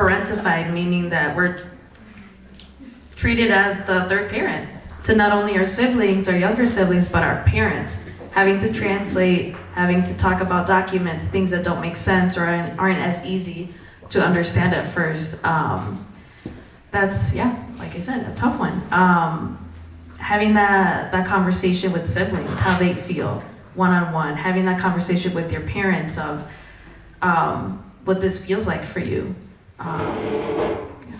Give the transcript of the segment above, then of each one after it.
parentified, meaning that we're treated as the third parent to not only our siblings, our younger siblings, but our parents. Having to translate, having to talk about documents, things that don't make sense or aren't as easy to understand at first. That's, yeah, like I said, a tough one. Having that conversation with siblings, how they feel one-on-one, having that conversation with your parents of what this feels like for you. Yeah.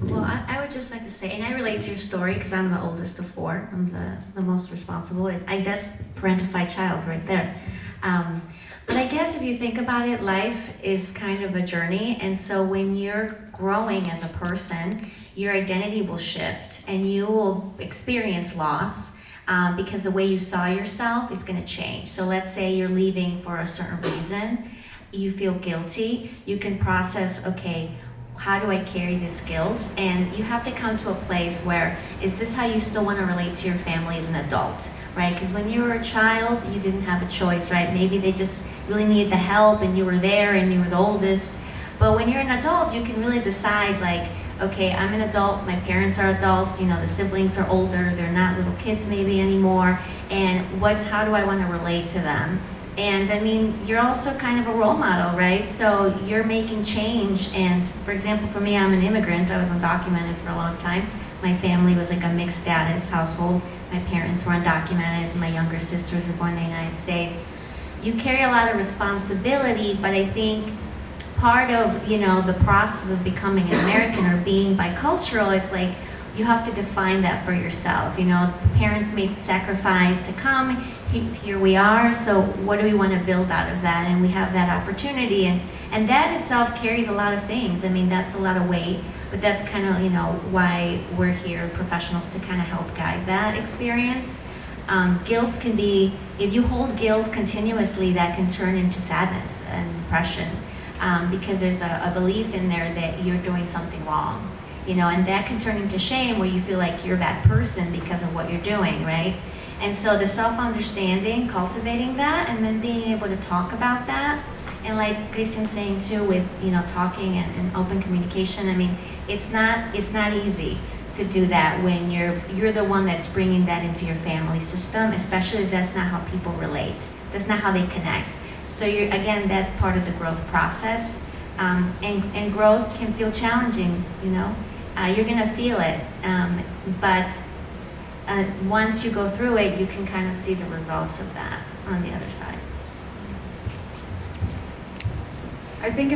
Well, I would just like to say, and I relate to your story because I'm the oldest of four. I'm the most responsible. I guess parentified child right there. But I guess if you think about it, life is kind of a journey. And so when you're growing as a person, your identity will shift and you will experience loss because the way you saw yourself is going to change. So let's say you're leaving for a certain reason. You feel guilty. You can process, okay, how do I carry this guilt? And you have to come to a place where, is this how you still want to relate to your family as an adult, right? Because when you were a child, you didn't have a choice, right? Maybe they just really needed the help and you were there and you were the oldest. But when you're an adult, you can really decide like, okay, I'm an adult, my parents are adults, the siblings are older, they're not little kids maybe anymore, and how do I want to relate to them? And I mean, you're also kind of a role model, right? So you're making change. And for example, for me, I'm an immigrant. I was undocumented for a long time. My family was like a mixed status household. My parents were undocumented. My younger sisters were born in the United States. You carry a lot of responsibility, but I think part of, the process of becoming an American or being bicultural is like, you have to define that for yourself. The parents made sacrifice to come. Here we are. So what do we want to build out of that? And we have that opportunity. And that itself carries a lot of things. I mean, that's a lot of weight. But that's kind of, why we're here, professionals, to kind of help guide that experience. Guilt can be, if you hold guilt continuously, that can turn into sadness and depression because there's a belief in there that you're doing something wrong. And that can turn into shame where you feel like you're a bad person because of what you're doing, right? And so the self-understanding, cultivating that, and then being able to talk about that, and like Christian's saying too, with talking and open communication. I mean, it's not easy to do that when you're the one that's bringing that into your family system, especially if that's not how people relate. That's not how they connect. So again, that's part of the growth process, and growth can feel challenging. You're gonna feel it, but once you go through it, you can kind of see the results of that on the other side. I think it's